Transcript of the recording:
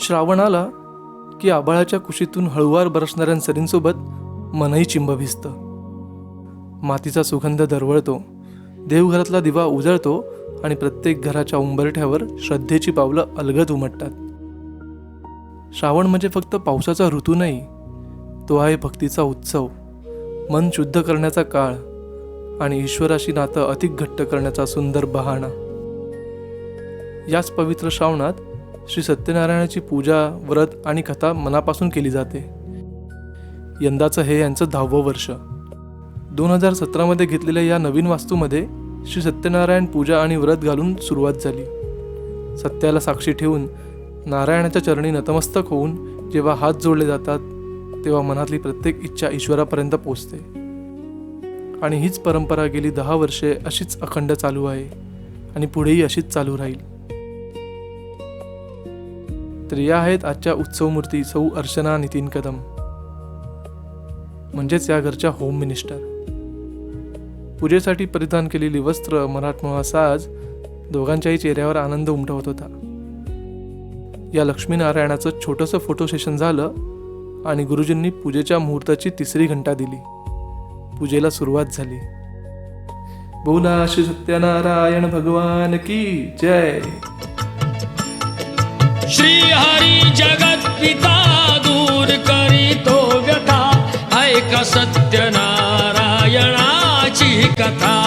श्रावण आला की आभाळाच्या कुशीतून हळुवार बरसणाऱ्या सरींसोबत मनही चिंब भिजतं. मातीचा सुगंध दरवळतो, देवघरातला दिवा उजळतो आणि प्रत्येक घराच्या उंबरठ्यावर श्रद्धेची पावलं अलगद उमटतात. श्रावण म्हणजे फक्त पावसाचा ऋतू नाही, तो आहे भक्तीचा उत्सव, मन शुद्ध करण्याचा काळ आणि ईश्वराशी नातं अधिक घट्ट करण्याचा सुंदर बहाणा. याच पवित्र श्रावणात श्री सत्यनारायणाची पूजा, व्रत आणि कथा मनापासून केली जाते. यंदाचं हे यांचं 10वं वर्ष. 2017 घेतलेल्या या नवीन वास्तूमध्ये श्री सत्यनारायण पूजा आणि व्रत घालून सुरुवात झाली. सत्याला साक्षी ठेवून नारायणाच्या चरणी नतमस्तक होऊन जेव्हा हात जोडले जातात तेव्हा मनातली प्रत्येक इच्छा ईश्वरापर्यंत पोचते. आणि हीच परंपरा गेली 10 वर्षे अशीच अखंड चालू आहे आणि पुढेही अशीच चालू राहील. तर या आहेत आजच्या उत्सवमूर्ती सौ अर्चना नितीन कदम, म्हणजेच या घरच्या होम मिनिस्टर. पूजेसाठी परिधान केलेली वस्त्र, मराठमोळा साज दोघांच्याही चेहऱ्यावर आनंद उमटवत होता. या लक्ष्मीनारायणाचं छोटंसं फोटो सेशन झालं आणि गुरुजींनी पूजेच्या मुहूर्ताची 3री घंटा दिली. पूजेला सुरुवात झाली. बोला श्री सत्यनारायण भगवान की जय. श्री हरी जगत पिता दूर करीतो व्यथा, ऐका सत्यनारायणाची कथा.